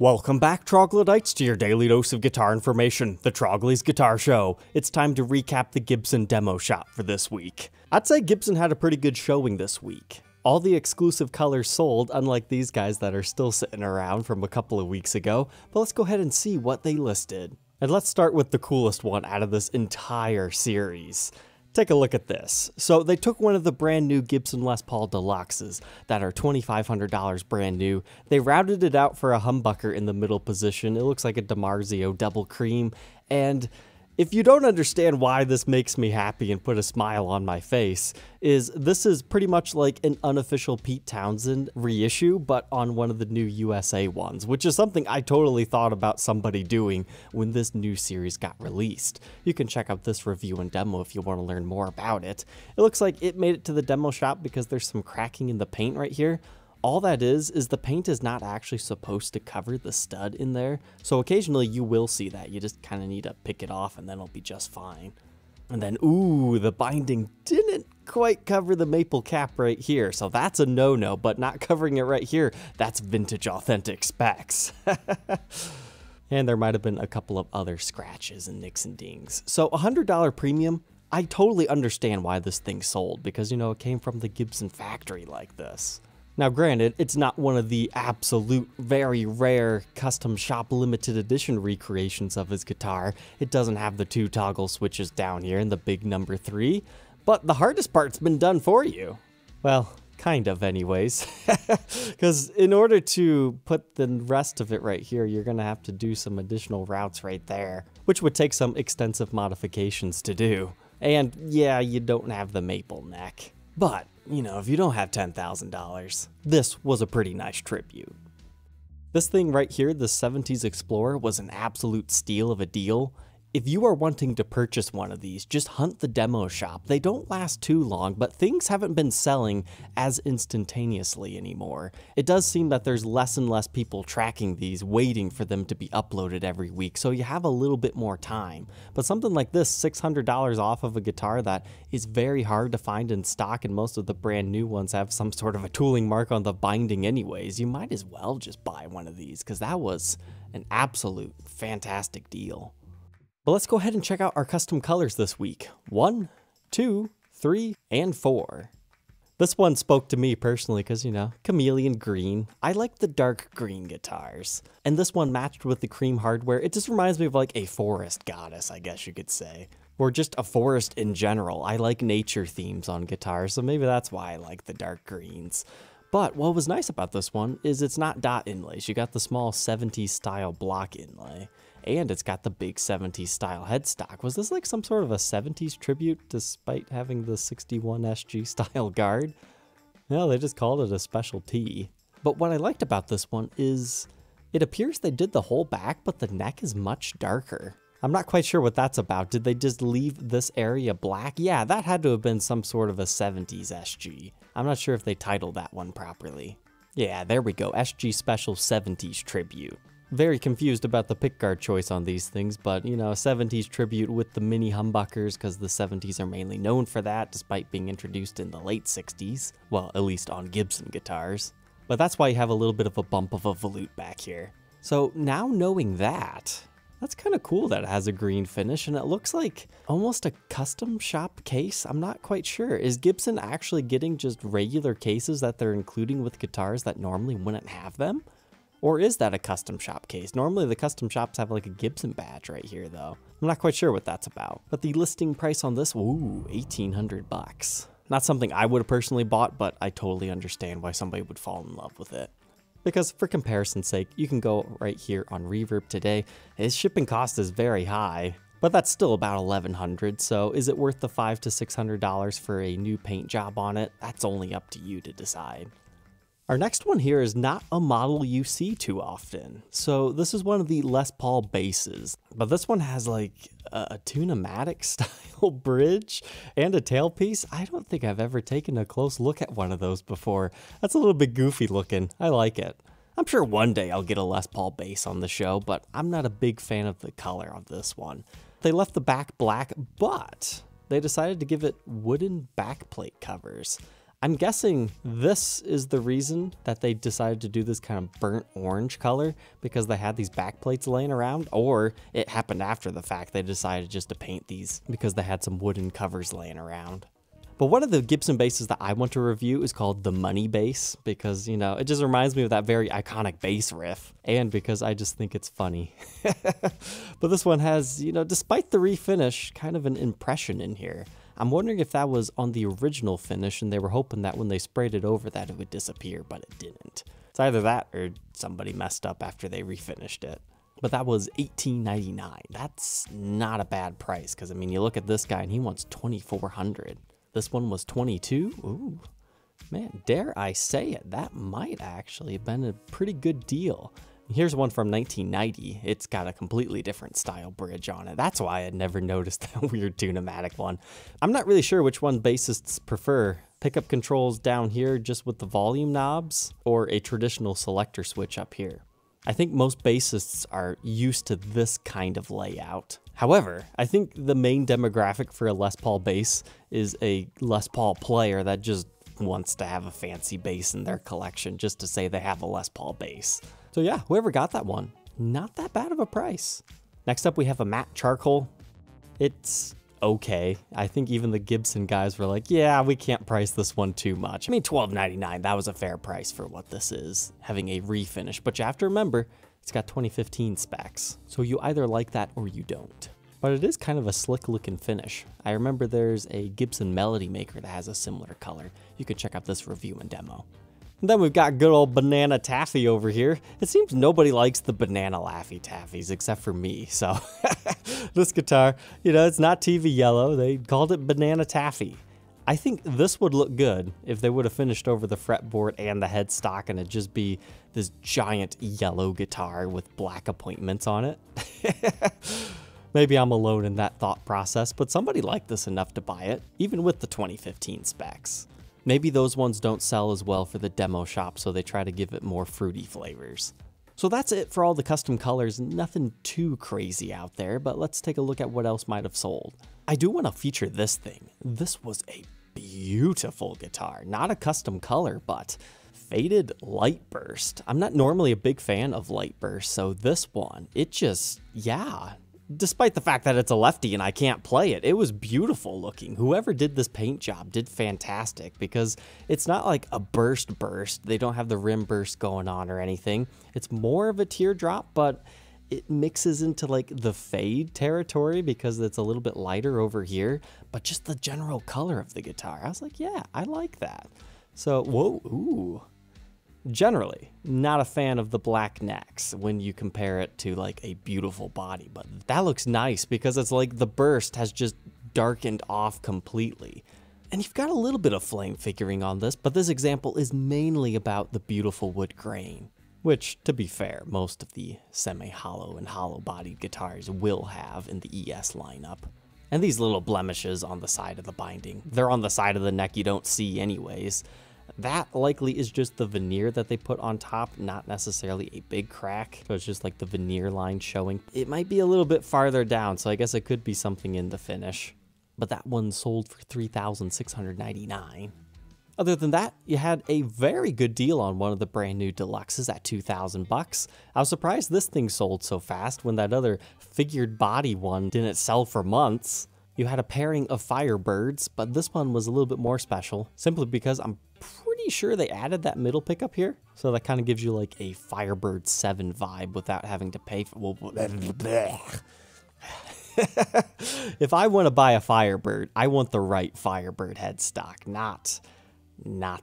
Welcome back, Troglodytes, to your daily dose of guitar information, the Trogly's Guitar Show. It's time to recap the Gibson demo shop for this week. I'd say Gibson had a pretty good showing this week. All the exclusive colors sold, unlike these guys that are still sitting around from a couple of weeks ago, but let's go ahead and see what they listed. And let's start with the coolest one out of this entire series. Take a look at this. So they took one of the brand new Gibson Les Paul Deluxes that are $2,500 brand new. They routed it out for a humbucker in the middle position. It looks like a DiMarzio double cream. And if you don't understand why this makes me happy and put a smile on my face, this is pretty much like an unofficial Pete Townshend reissue, but on one of the new USA ones, which is something I totally thought about somebody doing when this new series got released. You can check out this review and demo if you want to learn more about it. It looks like it made it to the demo shop because there's some cracking in the paint right here. All that is the paint is not actually supposed to cover the stud in there, so occasionally you will see that. You just kind of need to pick it off and then it'll be just fine. And then, ooh, the binding didn't quite cover the maple cap right here, so that's a no-no, but not covering it right here, that's vintage authentic specs. And there might have been a couple of other scratches and nicks and dings. So $100 premium, I totally understand why this thing sold, because, you know, it came from the Gibson factory like this. Now granted, it's not one of the absolute very rare custom shop limited edition recreations of his guitar. It doesn't have the two toggle switches down here and the big number 3, but the hardest part's been done for you. Well, kind of anyways, because in order to put the rest of it right here, you're gonna have to do some additional routes right there, which would take some extensive modifications to do. And yeah, you don't have the maple neck. But, you know, if you don't have $10,000, this was a pretty nice tribute. This thing right here, the 70s Explorer, was an absolute steal of a deal. If you are wanting to purchase one of these, just hunt the demo shop. They don't last too long, but things haven't been selling as instantaneously anymore. It does seem that there's less and less people tracking these, waiting for them to be uploaded every week, so you have a little bit more time. But something like this, $600 off of a guitar that is very hard to find in stock, and most of the brand new ones have some sort of a tooling mark on the binding anyways, you might as well just buy one of these, because that was an absolute fantastic deal. But let's go ahead and check out our custom colors this week. 1, 2, 3, and 4. This one spoke to me personally because, you know, chameleon green. I like the dark green guitars. And this one matched with the cream hardware. It just reminds me of like a forest goddess, I guess you could say. Or just a forest in general. I like nature themes on guitars, so maybe that's why I like the dark greens. But what was nice about this one is it's not dot inlays. You got the small 70s style block inlay. And it's got the big 70s style headstock. Was this like some sort of a 70s tribute despite having the 61 SG style guard? No, they just called it a Special T. But what I liked about this one is it appears they did the whole back, but the neck is much darker. I'm not quite sure what that's about. Did they just leave this area black? Yeah, that had to have been some sort of a 70s SG. I'm not sure if they titled that one properly. Yeah, there we go, SG Special 70s Tribute. Very confused about the pickguard choice on these things, but, you know, a 70s tribute with the mini humbuckers, because the 70s are mainly known for that, despite being introduced in the late 60s. Well, at least on Gibson guitars. But that's why you have a little bit of a bump of a volute back here. So now knowing that, that's kind of cool that it has a green finish, and it looks like almost a custom shop case. I'm not quite sure. Is Gibson actually getting just regular cases that they're including with guitars that normally wouldn't have them? Or is that a custom shop case? Normally the custom shops have like a Gibson badge right here though. I'm not quite sure what that's about. But the listing price on this, ooh, $1,800. Not something I would have personally bought, but I totally understand why somebody would fall in love with it. Because for comparison's sake, you can go right here on Reverb today. His shipping cost is very high, but that's still about $1,100. So is it worth the $500 to $600 for a new paint job on it? That's only up to you to decide. Our next one here is not a model you see too often. So this is one of the Les Paul basses, but this one has like a tune-o-matic style bridge and a tailpiece. I don't think I've ever taken a close look at one of those before. That's a little bit goofy looking. I like it. I'm sure one day I'll get a Les Paul bass on the show, but I'm not a big fan of the color of this one. They left the back black, but they decided to give it wooden backplate covers. I'm guessing this is the reason that they decided to do this kind of burnt orange color, because they had these back plates laying around, or it happened after the fact. They decided just to paint these because they had some wooden covers laying around. But one of the Gibson basses that I want to review is called the Money Bass, because, you know, it just reminds me of that very iconic bass riff, and because I just think it's funny. But this one has, you know, despite the refinish, kind of an impression in here. I'm wondering if that was on the original finish and they were hoping that when they sprayed it over that it would disappear, but it didn't. It's either that or somebody messed up after they refinished it. But that was $18.99. That's not a bad price, because I mean, you look at this guy and he wants $2,400. This one was $22. Ooh, man, dare I say it, that might actually have been a pretty good deal. Here's one from 1990. It's got a completely different style bridge on it. That's why I had never noticed that weird Tune-O-Matic one. I'm not really sure which one bassists prefer. Pickup controls down here just with the volume knobs, or a traditional selector switch up here. I think most bassists are used to this kind of layout. However, I think the main demographic for a Les Paul bass is a Les Paul player that just wants to have a fancy bass in their collection just to say they have a Les Paul bass. So yeah, whoever got that one, not that bad of a price. Next up, we have a matte charcoal. It's okay. I think even the Gibson guys were like, yeah, we can't price this one too much. I mean, $12.99, that was a fair price for what this is, having a refinish. But you have to remember, it's got 2015 specs. So you either like that or you don't. But it is kind of a slick looking finish. I remember there's a Gibson Melody Maker that has a similar color. You can check out this review and demo. And then we've got good old Banana Taffy over here. It seems nobody likes the Banana Laffy Taffies except for me, so this guitar, you know, it's not TV yellow. They called it Banana Taffy. I think this would look good if they would have finished over the fretboard and the headstock and it'd just be this giant yellow guitar with black appointments on it. Maybe I'm alone in that thought process, but somebody liked this enough to buy it, even with the 2015 specs. Maybe those ones don't sell as well for the demo shop, so they try to give it more fruity flavors. So that's it for all the custom colors. Nothing too crazy out there, but let's take a look at what else might have sold. I do want to feature this thing. This was a beautiful guitar. Not a custom color, but faded light burst. I'm not normally a big fan of light burst, so this one, it just, yeah. Despite the fact that it's a lefty and I can't play it, it was beautiful looking. Whoever did this paint job did fantastic, because it's not like a burst. They don't have the rim burst going on or anything. It's more of a teardrop, but it mixes into like the fade territory because it's a little bit lighter over here, but just the general color of the guitar. I was like, yeah, I like that. So, whoa, ooh. Generally, not a fan of the black necks when you compare it to like a beautiful body, but that looks nice because it's like the burst has just darkened off completely. And you've got a little bit of flame figuring on this, but this example is mainly about the beautiful wood grain, which, to be fair, most of the semi-hollow and hollow-bodied guitars will have in the ES lineup. And these little blemishes on the side of the binding, they're on the side of the neck you don't see anyways. That likely is just the veneer that they put on top, not necessarily a big crack. So it's just like the veneer line showing. It might be a little bit farther down, so I guess it could be something in the finish. But that one sold for $3,699. Other than that, you had a very good deal on one of the brand new deluxes at $2,000. I was surprised this thing sold so fast when that other figured body one didn't sell for months. You had a pairing of Firebirds, but this one was a little bit more special, simply because I'm pretty sure they added that middle pickup here. So that kind of gives you like a Firebird 7 vibe without having to pay for... If I want to buy a Firebird, I want the right Firebird headstock, not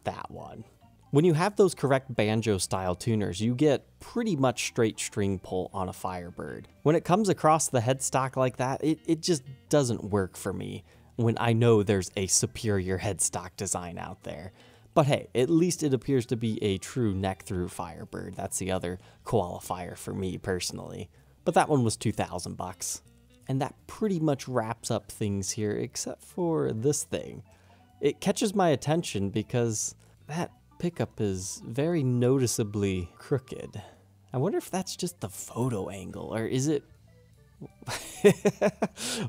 that one. When you have those correct banjo style tuners, you get pretty much straight string pull on a Firebird. When it comes across the headstock like that, it just doesn't work for me when I know there's a superior headstock design out there. But hey, at least it appears to be a true neck-through Firebird. That's the other qualifier for me personally. But that one was $2,000. And that pretty much wraps up things here, except for this thing. It catches my attention because that pickup is very noticeably crooked. I wonder if that's just the photo angle, or is it...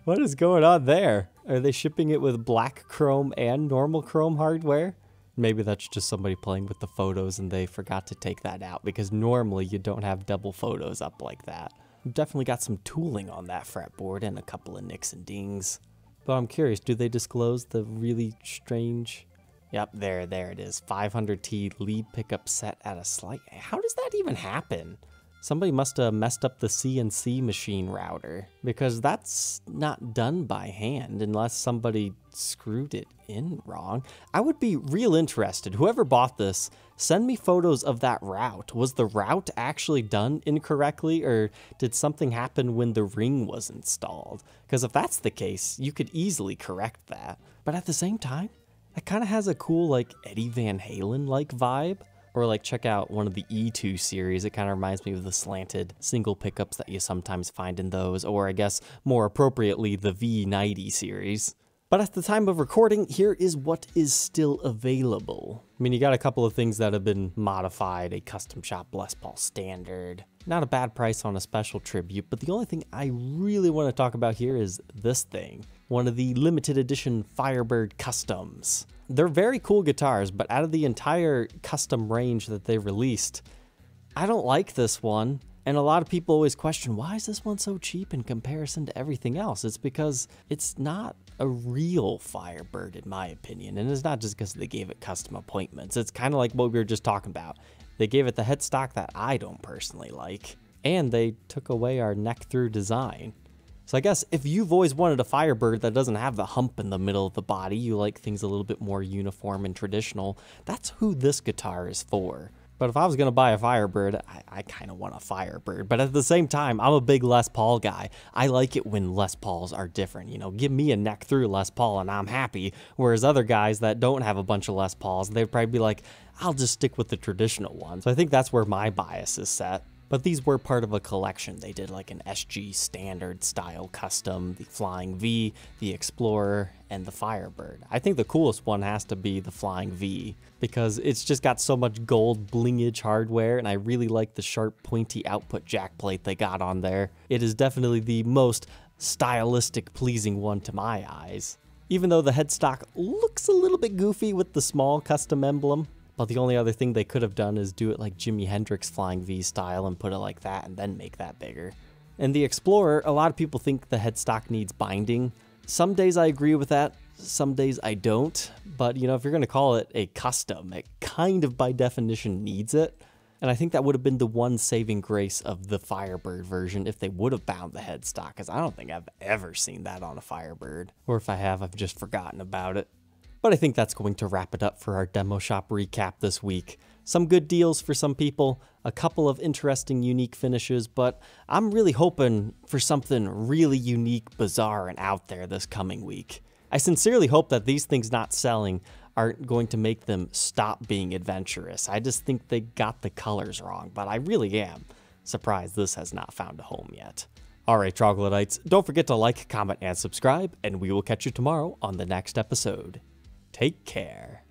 What is going on there? Are they shipping it with black chrome and normal chrome hardware? Maybe that's just somebody playing with the photos and they forgot to take that out, because normally you don't have double photos up like that. Definitely got some tooling on that fretboard and a couple of nicks and dings. But I'm curious, do they disclose the really strange... Yep, there it is. 500T lead pickup set at a slight... How does that even happen? Somebody must have messed up the CNC machine router, because that's not done by hand unless somebody screwed it in wrong. I would be real interested. Whoever bought this, send me photos of that route. Was the route actually done incorrectly, or did something happen when the ring was installed? Because if that's the case, you could easily correct that. But at the same time, it kind of has a cool, like, Eddie Van Halen-like vibe. Or like check out one of the E2 series. It kind of reminds me of the slanted single pickups that you sometimes find in those, or I guess more appropriately the V90 series. But at the time of recording, here is what is still available. I mean, you got a couple of things that have been modified, a custom shop Les Paul standard. Not a bad price on a special tribute, but the only thing I really want to talk about here is this thing. One of the limited edition Firebird Customs. They're very cool guitars, but out of the entire custom range that they released, I don't like this one. And a lot of people always question, why is this one so cheap in comparison to everything else? It's because it's not a real Firebird, in my opinion. And it's not just because they gave it custom appointments. It's kind of like what we were just talking about. They gave it the headstock that I don't personally like. And they took away our neck-through design. So I guess if you've always wanted a Firebird that doesn't have the hump in the middle of the body, you like things a little bit more uniform and traditional, that's who this guitar is for. But if I was going to buy a Firebird, I kind of want a Firebird. But at the same time, I'm a big Les Paul guy. I like it when Les Pauls are different. You know, give me a neck-through Les Paul and I'm happy. Whereas other guys that don't have a bunch of Les Pauls, they'd probably be like, I'll just stick with the traditional one. So I think that's where my bias is set. But these were part of a collection. They did like an SG standard style custom, the Flying V, the Explorer, and the Firebird. I think the coolest one has to be the Flying V because it's just got so much gold blingage hardware, and I really like the sharp pointy output jack plate they got on there. It is definitely the most stylistic pleasing one to my eyes. Even though the headstock looks a little bit goofy with the small custom emblem. But the only other thing they could have done is do it like Jimi Hendrix Flying V style and put it like that and then make that bigger. And the Explorer, a lot of people think the headstock needs binding. Some days I agree with that, some days I don't. But you know, if you're going to call it a custom, it kind of by definition needs it. And I think that would have been the one saving grace of the Firebird version if they would have bound the headstock, because I don't think I've ever seen that on a Firebird. Or if I have, I've just forgotten about it. But I think that's going to wrap it up for our demo shop recap this week. Some good deals for some people, a couple of interesting unique finishes, but I'm really hoping for something really unique, bizarre, and out there this coming week. I sincerely hope that these things not selling aren't going to make them stop being adventurous. I just think they got the colors wrong, but I really am surprised this has not found a home yet. Alright, Troglodytes, don't forget to like, comment, and subscribe, and we will catch you tomorrow on the next episode. Take care.